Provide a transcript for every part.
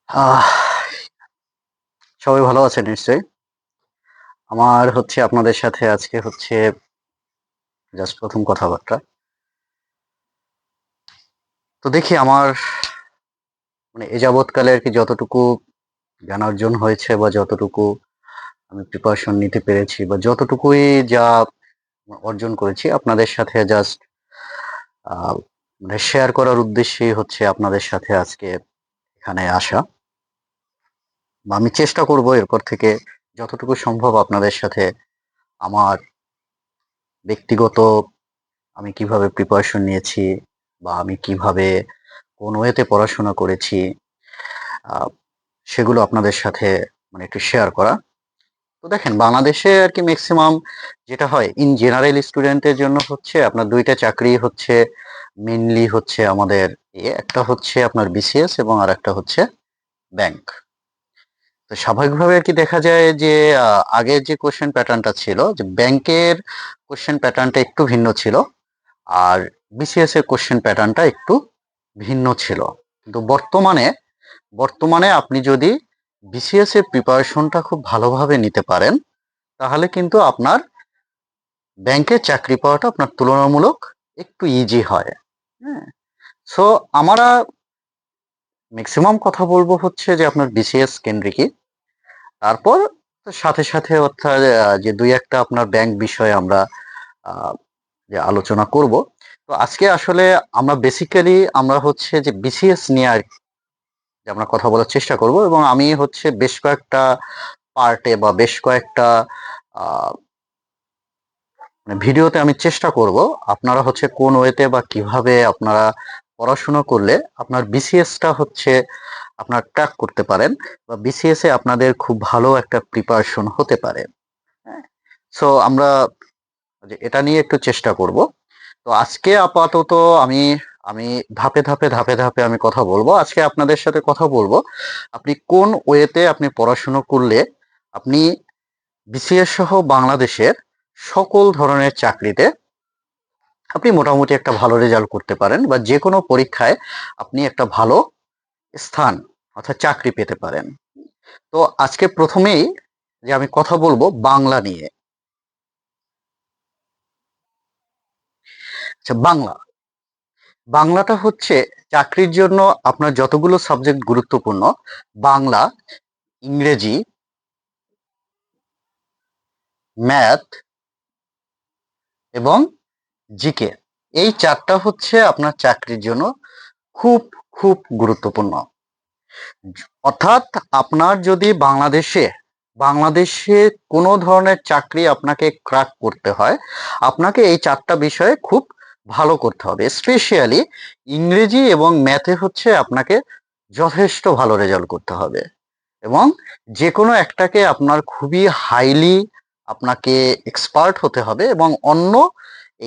আহ সবাই ভালো আছেন নিশ্চয়ই। আমার আপনাদের সাথে আজকে জাস্ট প্রথম কথাবার্তা। তো দেখি আমার এ যাবৎকালে আর কি যতটুকু জ্ঞান অর্জন হয়েছে বা যতটুকু আমি প্রিপারেশন নিতে পেরেছি বা যতটুকুই যা অর্জন করেছি আপনাদের সাথে জাস্ট শেয়ার করার উদ্দেশ্যেই আপনাদের সাথে আজকে এখানে আসা। বা আমি চেষ্টা করব এরপর থেকে যতটুকু সম্ভব আপনাদের সাথে আমার ব্যক্তিগত আমি কিভাবে প্রিপারেশন নিয়েছি বা আমি কিভাবে কোন ওয়েতে পড়াশোনা করেছি আহ, সেগুলো আপনাদের সাথে একটু শেয়ার করা। তো দেখেন বাংলাদেশে আর কি ম্যাক্সিমাম যেটা হয় ইন জেনারেল স্টুডেন্টের জন্য আপনার দুইটা চাকরি মেইনলি আমাদের একটা আপনার বিসিএস এবং আর একটা ব্যাংক। তো স্বাভাবিকভাবে আর কি দেখা যায় যে আগের যে কোশ্চেন প্যাটার্নটা ছিল যে ব্যাংকের কোশ্চেন প্যাটার্নটা একটু ভিন্ন ছিল, আর বিসিএস এর কোশ্চেন প্যাটার্নটা একটু ভিন্ন ছিল। কিন্তু বর্তমানে বর্তমানে আপনি যদি বিসিএস এর প্রিপারেশনটা খুব ভালোভাবে নিতে পারেন তাহলে কিন্তু আপনার ব্যাংকে চাকরি পাওয়াটা আপনার তুলনামূলক একটু ইজি হয়। হ্যাঁ, সো আমরা ম্যাক্সিমাম কথা বলবো যে আপনার বিসিএস কেন্দ্রিকই। তারপর সাথে সাথে অর্থাৎ যে দুই একটা আপনার ব্যাংক বিষয়ে আমরা আহ, যে আলোচনা করব। তো আজকে আসলে আমরা বেসিক্যালি আমরা যে বিসিএস নিয়ে আর যে আমরা কথা বলার চেষ্টা করব, এবং আমি বেশ কয়েকটা পার্টে বা বেশ কয়েকটা আহ, ভিডিওতে আমি চেষ্টা করব আপনারা কোন ওয়েতে বা কিভাবে আপনারা পড়াশোনা করলে আপনার বিসিএসটা আপনার ট্র্যাক করতে পারেন বা বিসিএস এ আপনাদের খুব ভালো একটা প্রিপারেশন হতে পারে। হ্যাঁ, সো আমরা এটা নিয়ে একটু চেষ্টা করব। তো আজকে আপাতত আমি আমি ধাপে ধাপে আমি কথা বলবো। আজকে আপনাদের সাথে কথা বলবো আপনি কোন ওয়েতে আপনি পড়াশোনা করলে আপনি বিসিএস সহ বাংলাদেশের সকল ধরনের চাকরিতে আপনি মোটামুটি একটা ভালো রেজাল্ট করতে পারেন বা যে কোনো পরীক্ষায় আপনি একটা ভালো স্থান অর্থাৎ চাকরি পেতে পারেন। তো আজকে প্রথমেই যে আমি কথা বলবো বাংলা নিয়ে। আচ্ছা, বাংলাটা চাকরির জন্য আপনার যতগুলো সাবজেক্ট গুরুত্বপূর্ণ, বাংলা, ইংরেজি, ম্যাথ এবং জিকে, এই চারটা আপনার চাকরির জন্য খুব খুব গুরুত্বপূর্ণ। অর্থাৎ আপনার যদি বাংলাদেশে কোনো ধরনের চাকরি আপনাকে ক্র্যাক করতে হয় আপনাকে এই চারটা বিষয়ে খুব ভালো করতে হবে। স্পেশালি ইংরেজি এবং ম্যাথে আপনাকে যথেষ্ট ভালো রেজাল্ট করতে হবে, এবং যে কোনো একটাকে আপনার খুবই হাইলি আপনাকে এক্সপার্ট হতে হবে, এবং অন্য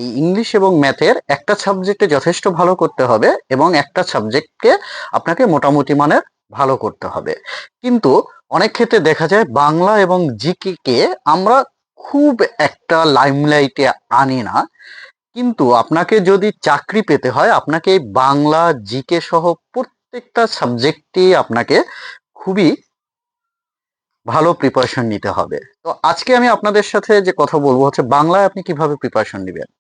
এই ইংলিশ এবং ম্যাথের একটা সাবজেক্টে যথেষ্ট ভালো করতে হবে এবং একটা সাবজেক্টকে আপনাকে মোটামুটি মানের ভালো করতে হবে। কিন্তু অনেক ক্ষেত্রে দেখা যায় বাংলা এবং জিকে কে আমরা খুব একটা লাইমলাইটে আনি না, কিন্তু আপনাকে যদি চাকরি পেতে হয় আপনাকে এই বাংলা জিকে সহ প্রত্যেকটা সাবজেক্টই আপনাকে খুবই ভালো প্রিপারেশন নিতে হবে। তো আজকে আমি আপনাদের সাথে যে কথা বলবো বাংলায় আপনি কিভাবে প্রিপারেশন নেবেন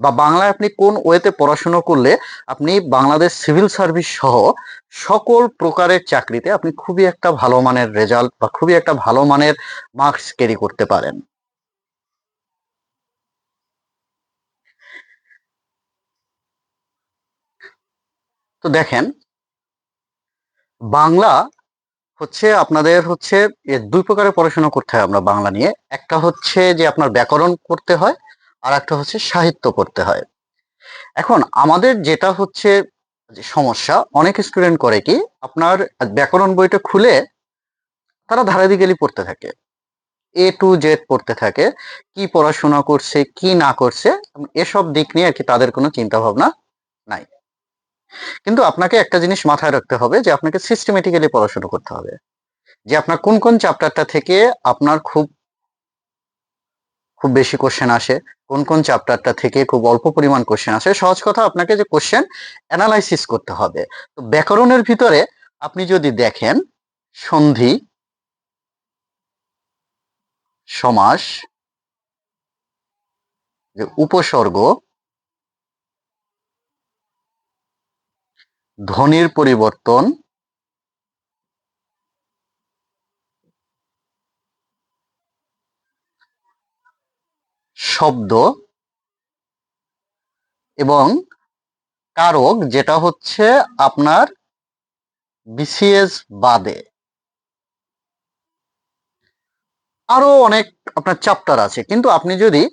বা বাংলায় আপনি কোন ওয়েতে পড়াশোনা করলে আপনি বাংলাদেশ সিভিল সার্ভিস সহ সকল প্রকারের চাকরিতে আপনি খুবই একটা ভালো মানের রেজাল্ট বা খুবই একটা ভালো মানের মার্কস ক্যারি করতে পারেন। তো দেখেন, বাংলা আপনাদের দুই প্রকারের পড়াশোনা করতে হয় আমরা বাংলা নিয়ে। একটা যে আপনার ব্যাকরণ করতে হয়, আর একটা সাহিত্য করতে হয়। এখন আমাদের যেটা যে সমস্যা, অনেক স্টুডেন্ট করে কি আপনার ব্যাকরণ বইটা খুলে তারা ধারাবাহিকলি পড়তে থাকে, এ টু জেড পড়তে থাকে, কি পড়াশোনা করছে কি না করছে এসব দিক নিয়ে আর কি তাদের কোনো চিন্তা ভাবনা নাই। কিন্তু আপনাকে একটা জিনিস মাথায় রাখতে হবে যে আপনাকে সিস্টেমেটিক্যালি পড়াশোনা করতে হবে, যে আপনার কোন কোন চ্যাপ্টারটা থেকে আপনার খুব খুব বেশি কোশ্চেন আসে, কোন কোন চ্যাপ্টারটা থেকে খুব অল্প পরিমাণ কোশ্চেন আসে। সহজ কথা, আপনাকে যে কোশ্চেন অ্যানালাইসিস করতে হবে। তো ব্যাকরণের ভিতরে আপনি যদি দেখেন সন্ধি, সমাস, যে উপসর্গ, ধ্বনির পরিবর্তন, শব্দ এবং কারক, যেটা হচ্ছে আপনার বিসিএস বাদে আরো অনেক আপনার চ্যাপ্টার আছে, কিন্তু আপনি যদি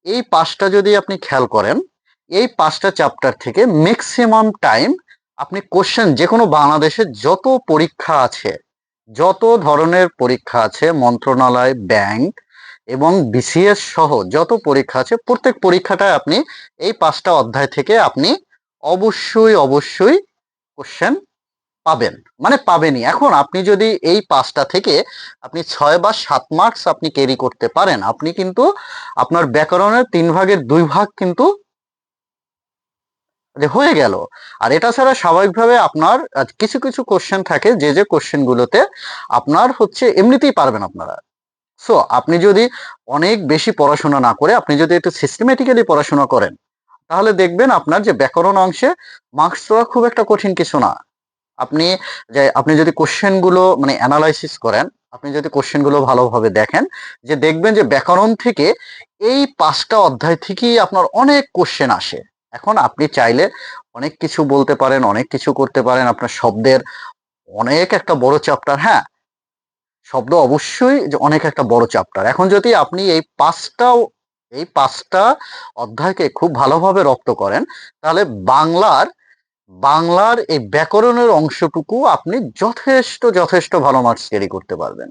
এই পাঁচটা যদি আপনি খেয়াল করেন, এই পাঁচটা চ্যাপ্টার থেকে ম্যাক্সিমাম টাইম আপনি কোশ্চেন, যে কোনো বাংলাদেশের যত পরীক্ষা আছে, যত ধরনের পরীক্ষা আছে, মন্ত্রণালয়, ব্যাংক এবং বিসিএস সহ যত পরীক্ষা আছে, প্রত্যেক পরীক্ষাটায় আপনি এই পাঁচটা অধ্যায় থেকে আপনি অবশ্যই অবশ্যই কোশ্চেন পাবেন, মানে পাবেনই। এখন আপনি যদি এই পাঁচটা থেকে আপনি 6 বা 7 মার্কস আপনি ক্যারি করতে পারেন, আপনি কিন্তু আপনার ব্যাকরণের 3 ভাগের 2 ভাগ কিন্তু যে হয়ে গেল। আর এটা ছাড়া স্বাভাবিকভাবে আপনার কিছু কিছু কোশ্চেন থাকে, যে যে কোশ্চেন গুলোতে আপনার হচ্ছে এমনিতেই পারবেন আপনারা। সো আপনি যদি অনেক বেশি পড়াশোনা না করে আপনি যদি একটু সিস্টেমেটিক্যালি পড়াশোনা করেন, তাহলে দেখবেন আপনার যে ব্যাকরণ অংশে মার্কস পাওয়া খুব একটা কঠিন কিছু না। আপনি আপনি যদি কোশ্চেন গুলো মানে অ্যানালাইসিস করেন, আপনি যদি কোশ্চেন গুলো ভালোভাবে দেখেন, যে দেখবেন যে ব্যাকরণ থেকে এই পাঁচটা অধ্যায় থেকেই আপনার অনেক কোশ্চেন আসে। এখন আপনি চাইলে অনেক কিছু বলতে পারেন, অনেক কিছু করতে পারেন, আপনার শব্দের অনেক একটা বড় চ্যাপ্টার, হ্যাঁ, শব্দ অবশ্যই যে অনেক একটা বড় চ্যাপ্টার। এখন যদি আপনি এই পাঁচটা অধ্যায়কে খুব ভালোভাবে রপ্ত করেন, তাহলে বাংলার বাংলার এই ব্যাকরণের অংশটুকু আপনি যথেষ্ট যথেষ্ট ভালো মার্কস ক্যারি করতে পারবেন।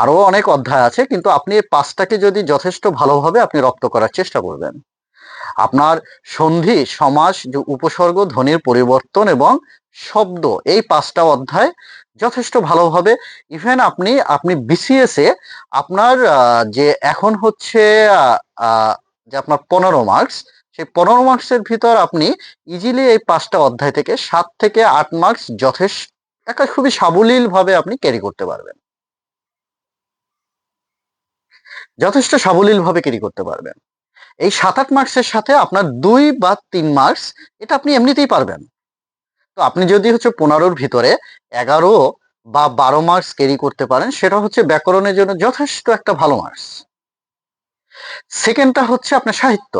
আরো অনেক অধ্যায় আছে, কিন্তু আপনি এই পাঁচটাকে যদি যথেষ্ট ভালোভাবে আপনি রপ্ত করার চেষ্টা করবেন, আপনার সন্ধি, সমাস, যে উপসর্গ, ধ্বনির পরিবর্তন এবং শব্দ, এই পাঁচটা অধ্যায় যথেষ্ট ভালোভাবে, ইভেন আপনি আপনি বিসিএস এ আপনার যে এখন হচ্ছে যে আপনার 15 মার্কস, সেই 15 মার্কসের ভিতর আপনি ইজিলি এই পাঁচটা অধ্যায় থেকে 7 থেকে 8 মার্কস যথেষ্ট একটা খুবই সাবলীল ভাবে আপনি ক্যারি করতে পারবেন, যথেষ্ট সাবলীল ভাবে ক্যারি করতে পারবেন। এই 7-8 মার্কসের সাথে আপনার 2 বা 3 মার্কস এটা আপনি এমনিতেই পারবেন। তো আপনি যদি হচ্ছে 15-র ভিতরে 11 বা 12 মার্কস ক্যারি করতে পারেন, সেটা হচ্ছে ব্যাকরণের জন্য যথেষ্ট একটা ভালো মার্কস। সেকেন্ডটা হচ্ছে আপনার সাহিত্য।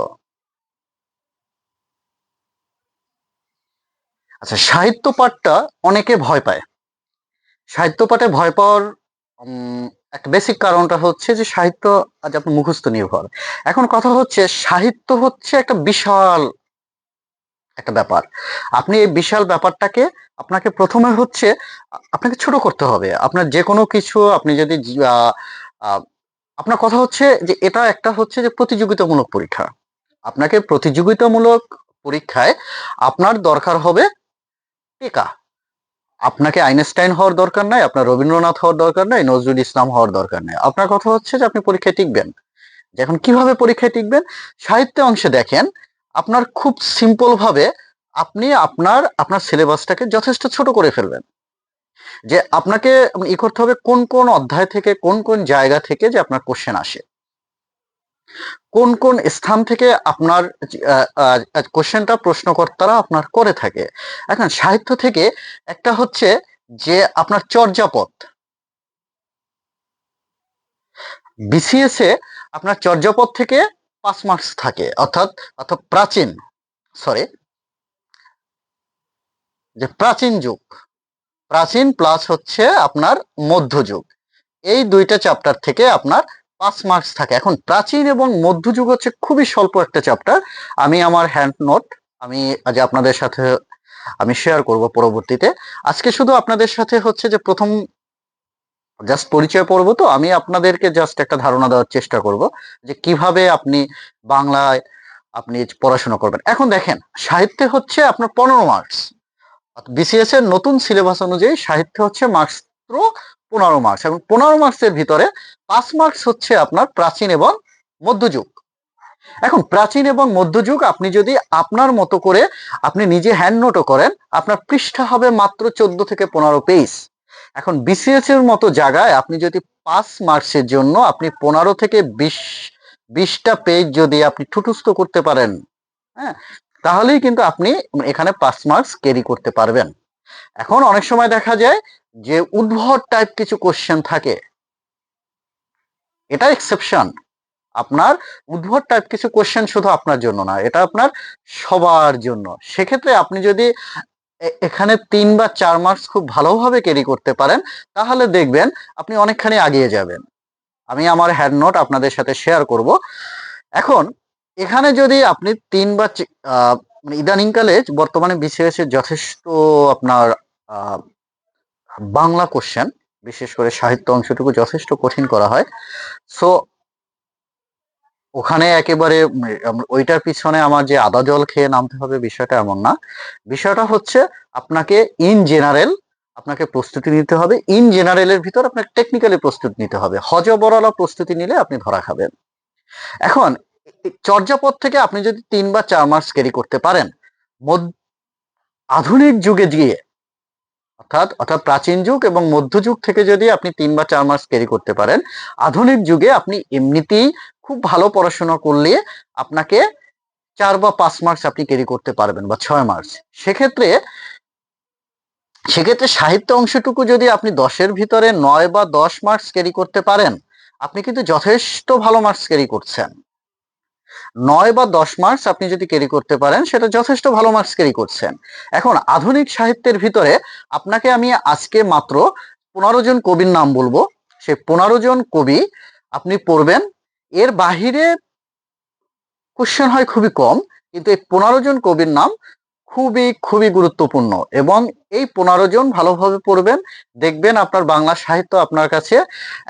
আচ্ছা, সাহিত্য পাঠটা অনেকে ভয় পায়। সাহিত্য পাঠে ভয় পাওয়ার একটা বেসিক কারণটা হচ্ছে যে সাহিত্য আজ আপনার মুখস্থ নির্ভর। এখন কথা হচ্ছে, সাহিত্য হচ্ছে একটা বিশাল একটা ব্যাপার। আপনি এই বিশাল ব্যাপারটাকে আপনাকে প্রথমে হচ্ছে আপনাকে ছোট করতে হবে। আপনার যে কোনো কিছু আপনি যদি আপনার কথা হচ্ছে যে এটা একটা হচ্ছে যে প্রতিযোগিতামূলক পরীক্ষা। আপনাকে প্রতিযোগিতামূলক পরীক্ষায় আপনার দরকার হবে টেকা। আপনাকে আইনস্টাইন হওয়ার দরকার নাই, আপনার রবীন্দ্রনাথ হওয়ার দরকার নাই, নজরুল ইসলাম হওয়ার দরকার নাই। আপনার কথা হচ্ছে যে আপনি পরীক্ষায় টিকবেন। যে এখন কিভাবে পরীক্ষায় টিকবেন, সাহিত্য অংশে দেখেন আপনার খুব সিম্পল ভাবে আপনি আপনার আপনার সিলেবাসটাকে যথেষ্ট ছোট করে ফেলবেন। যে আপনাকে ই করতে হবে কোন কোন অধ্যায় থেকে, কোন কোন জায়গা থেকে যে আপনার কোশ্চেন আসে, কোন কোন স্থান থেকে আপনার কোশ্চেনটা প্রশ্নকর্তারা আপনার করে থাকে। এখন সাহিত্য থেকে একটা হচ্ছে যে আপনার চর্যাপদ, বিসিএস এ আপনার চর্যাপদ থেকে 5 মার্কস থাকে, অর্থাৎ অর্থাৎ প্রাচীন, সরি, যে প্রাচীন যুগ, প্রাচীন প্লাস হচ্ছে আপনার মধ্যযুগ, এই দুইটা চ্যাপ্টার থেকে আপনার 5 মার্কস থাকে। এখন প্রাচীন এবং মধ্যযুগ হচ্ছে খুবই স্বল্প একটা চ্যাপ্টার। আমি আমার হ্যান্ড নোট আমি আজ আপনাদের সাথে আমি শেয়ার করব পরবর্তীতে। আজকে শুধু আপনাদের সাথে হচ্ছে যে প্রথম জাস্ট পরিচয় পর্ব, তো আমি আপনাদেরকে জাস্ট একটা ধারণা দেওয়ার চেষ্টা করব যে কিভাবে আপনি বাংলায় আপনি পড়াশোনা করবেন। এখন দেখেন, সাহিত্যে হচ্ছে আপনার 15 মার্কস, বিসিএস এর নতুন সিলেবাস অনুযায়ী সাহিত্য হচ্ছে মাত্র 15 মার্কস, এবং 15 মার্কসের ভিতরে 5 মার্কস হচ্ছে আপনার প্রাচীন এবং মধ্যযুগ। এখন প্রাচীন এবং মধ্যযুগ আপনি যদি আপনার মতো করে আপনি নিজে হ্যান্ড নোটও করেন, আপনার পৃষ্ঠা হবে মাত্র 14 থেকে 15 পেজ। এখন বিসিএস এর মতো জায়গায় আপনি যদি 5 মার্কসের জন্য আপনি 15 থেকে 20টা পেজ যদি আপনি ঠুটুস্থ করতে পারেন, হ্যাঁ, তাহলেই কিন্তু আপনি এখানে 5 মার্কস ক্যারি করতে পারবেন। এখন অনেক সময় দেখা যায় যে উদ্ভট টাইপ কিছু কোশ্চেন থাকে, এটা এক্সেপশন। আপনার উদ্ভট টাইপ কিছু কোশ্চেন শুধু আপনার জন্য না, এটা আপনার সবার জন্য। সেক্ষেত্রে আপনি যদি এখানে 3 বা 4 মার্কস খুব ভালোভাবে ক্যারি করতে পারেন, তাহলে দেখবেন আপনি অনেকখানি আগিয়ে যাবেন। আমি আমার হ্যান্ড নোট আপনাদের সাথে শেয়ার করব। এখন এখানে যদি আপনি 3 বা মানে ইদানিংকালে বর্তমানে বিসিএস এর যথেষ্ট আপনার বাংলা কোশ্চেন, বিশেষ করে সাহিত্য অংশটুকু যথেষ্ট কঠিন করা হয়। সো ওখানে একেবারে ওইটার পিছনে আমার যে আদা জল খেয়ে নামতে হবে বিষয়টা এমন না। বিষয়টা হচ্ছে আপনাকে ইন জেনারেল আপনাকে প্রস্তুতি নিতে হবে। ইন জেনারেলের ভিতর আপনাকে টেকনিক্যালি প্রস্তুতি নিতে হবে। হযবরল প্রস্তুতি নিলে আপনি ধরা খাবেন। এখন চর্যাপদ থেকে আপনি যদি 3 বা 4 মার্কস ক্যারি করতে পারেন, আধুনিক যুগে গিয়ে অর্থাৎ প্রাচীন যুগ এবং মধ্যযুগ থেকে যদি আপনি 3 বা 4 মার্কস ক্যারি করতে পারেন, আধুনিক যুগে আপনি এমনিতেই খুব ভালো পড়াশোনা করলে আপনাকে 4 বা 5 মার্কস আপনি ক্যারি করতে পারবেন, বা 6 মার্কস। সেক্ষেত্রে সাহিত্য অংশটুকু যদি আপনি 10-এর ভিতরে 9 বা 10 মার্কস ক্যারি করতে পারেন, আপনি কিন্তু যথেষ্ট ভালো মার্কস ক্যারি করছেন। 9 বা 10 মার্কস আপনি যদি ক্যারি করতে পারেন, সেটা যথেষ্ট ভালো মার্কস ক্যারি করছেন। এখন আধুনিক সাহিত্যের ভিতরে আপনাকে আমি আজকে মাত্র 15 জন কবির নাম বলবো। সেই 15 জন কবি আপনি পড়বেন। এর বাহিরে কোশ্চেন হয় খুবই কম, কিন্তু এই 15 জন কবির নাম খুবই খুবই গুরুত্বপূর্ণ, এবং এই 15 জন ভালোভাবে পড়বেন। দেখবেন আপনার বাংলা সাহিত্য আপনার কাছে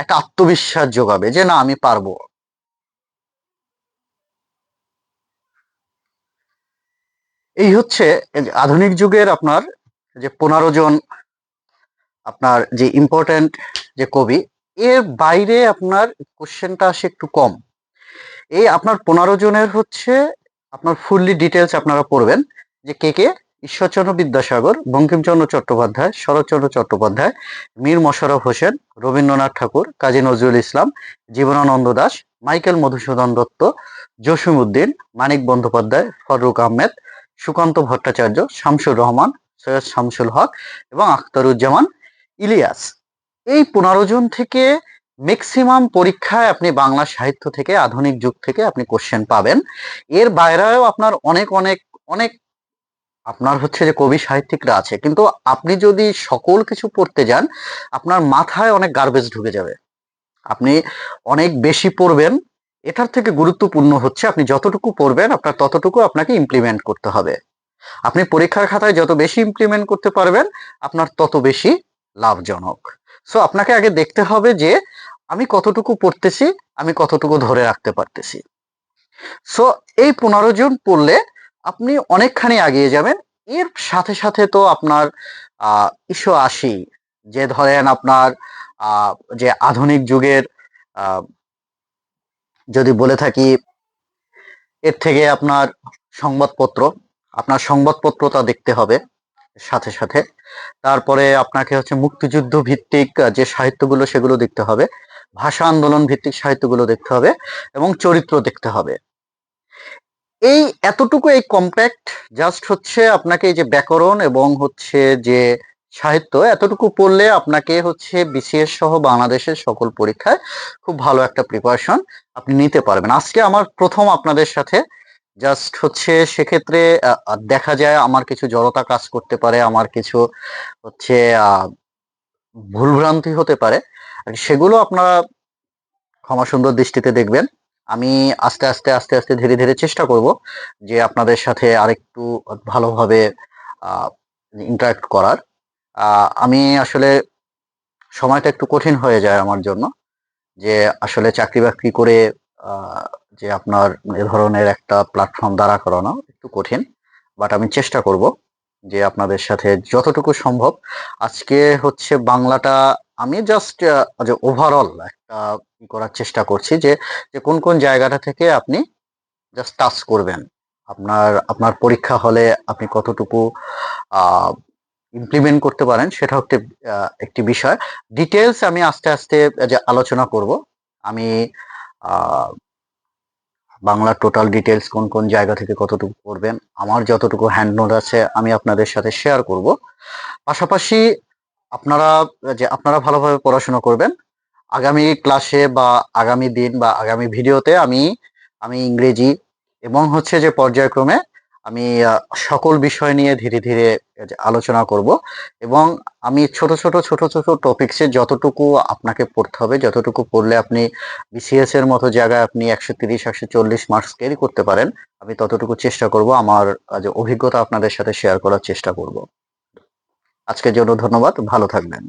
একটা আত্মবিশ্বাস যোগাবে যে না, আমি পারবো। এই হচ্ছে আধুনিক যুগের আপনার যে 15 জন আপনার যে ইম্পর্টেন্ট যে কবি। এর বাইরে আপনার কোশ্চেনটা আসে একটু কম। এই আপনার 15 জনের হচ্ছে আপনার ফুললি ডিটেলস আপনারা পড়বেন, যে কে কে: ঈশ্বরচন্দ্র বিদ্যাসাগর, বঙ্কিমচন্দ্র চট্টোপাধ্যায়, শরৎচন্দ্র চট্টোপাধ্যায়, মীর মশাররফ হোসেন, রবীন্দ্রনাথ ঠাকুর, কাজী নজরুল ইসলাম, জীবনানন্দ দাশ, মাইকেল মধুসূদন দত্ত, জসিমউদ্দিন, মানিক বন্দ্যোপাধ্যায়, ফররুখ আহমেদ, সুকান্ত ভট্টাচার্য, শামসুর রহমান, সৈয়দ শামসুল হক এবং আখতারুজ্জামান ইলিয়াস। এই 15 জন থেকে ম্যাক্সিমাম পরীক্ষায় আপনি বাংলা সাহিত্য থেকে, আধুনিক যুগ থেকে আপনি কোশ্চেন পাবেন। এর বাইরেও আপনার অনেক অনেক অনেক আপনার হচ্ছে যে কবি সাহিত্যিকরা আছে, কিন্তু আপনি যদি সকল কিছু পড়তে যান, আপনার মাথায় অনেক গার্বেজ ঢুকে যাবে। আপনি অনেক বেশি পড়বেন। এটার থেকে গুরুত্বপূর্ণ হচ্ছে আপনি যতটুকু পড়বেন আপনার ততটুকু আপনাকে ইমপ্লিমেন্ট করতে হবে। আপনি পরীক্ষার খাতায় যত বেশি ইমপ্লিমেন্ট করতে পারবেন, আপনার তত বেশি লাভজনক। সো আপনাকে আগে দেখতে হবে যে আমি কতটুকু পড়তেছি, আমি কতটুকু ধরে রাখতে পারতেছি। সো এই 15 জন পড়লে আপনি অনেকখানি এগিয়ে যাবেন। এর সাথে সাথে তো আপনার ইস্যু আসি, যে ধরেন আপনার যে আধুনিক যুগের যদি বলে থাকি, এর থেকে আপনার সংবাদপত্র, আপনার সংবাদপত্রটা দেখতে হবে সাথে সাথে। তারপরে আপনাকে হচ্ছে মুক্তিযুদ্ধ ভিত্তিক যে সাহিত্যগুলো সেগুলো দেখতে হবে, ভাষা আন্দোলন ভিত্তিক সাহিত্যগুলো দেখতে হবে, এবং চরিত্র দেখতে হবে। এই এতটুকু, এই কম্প্যাক্ট জাস্ট হচ্ছে আপনাকে এই যে ব্যাকরণ এবং হচ্ছে যে সাহিত্য, এতটুকু পড়লে আপনাকে হচ্ছে বিসিএস সহ বাংলাদেশের সকল পরীক্ষায় খুব ভালো একটা প্রিপারেশন আপনি নিতে পারবেন। আজকে আমার প্রথম আপনাদের সাথে জাস্ট হচ্ছে, সেক্ষেত্রে দেখা যায় আমার কিছু জড়তা কাজ করতে পারে, আমার কিছু হচ্ছে ভুলভ্রান্তি হতে পারে। সেগুলো আপনারা ক্ষমা সুন্দর দৃষ্টিতে দেখবেন। আমি আস্তে আস্তে আস্তে আস্তে ধীরে ধীরে চেষ্টা করব যে আপনাদের সাথে আরেকটু ভালোভাবে ইন্টারাক্ট করার। আমি আসলে সময়টা একটু কঠিন হয়ে যায় আমার জন্য, যে আসলে চাকরি বাকরি করে আহ, যে আপনার এ ধরনের একটা প্ল্যাটফর্ম দাঁড়া করানো একটু কঠিন। বাট আমি চেষ্টা করব যে আপনাদের সাথে যতটুকু সম্ভব। আজকে হচ্ছে বাংলাটা আমি জাস্ট যে ওভারঅল একটা করার চেষ্টা করছি, যে যে কোন কোন জায়গাটা থেকে আপনি জাস্ট টাচ করবেন। আপনার আপনার পরীক্ষা হলে আপনি কতটুকু ইমপ্লিমেন্ট করতে পারেন সেটা হচ্ছে একটি বিষয়। ডিটেলস আমি আস্তে আস্তে যে আলোচনা করব। আমি আহ, বাংলা টোটাল ডিটেলস কোন কোন জায়গা থেকে কতটুকু করবেন, আমার যতটুকু হ্যান্ড নোট আছে আমি আপনাদের সাথে শেয়ার করব। পাশাপাশি আপনারা আপনারা ভালোভাবে পড়াশোনা করবেন। আগামী ক্লাসে বা আগামী দিন বা আগামী ভিডিওতে আমি আমি ইংরেজি এবং হচ্ছে যে পর্যায়ক্রমে আমি সকল বিষয় নিয়ে ধীরে ধীরে আলোচনা করব। এবং আমি ছোট ছোট টপিকসে যতটুকু আপনাকে পড়তে হবে, যতটুকু পড়লে আপনি বিসিএস এর মতো জায়গায় আপনি 130 140 মার্কস ক্যারি করতে পারেন, আমি ততটুকু চেষ্টা করব। আমার যে অভিজ্ঞতা আপনাদের সাথে শেয়ার করার চেষ্টা করব। আজকের জন্য ধন্যবাদ, ভালো থাকবেন।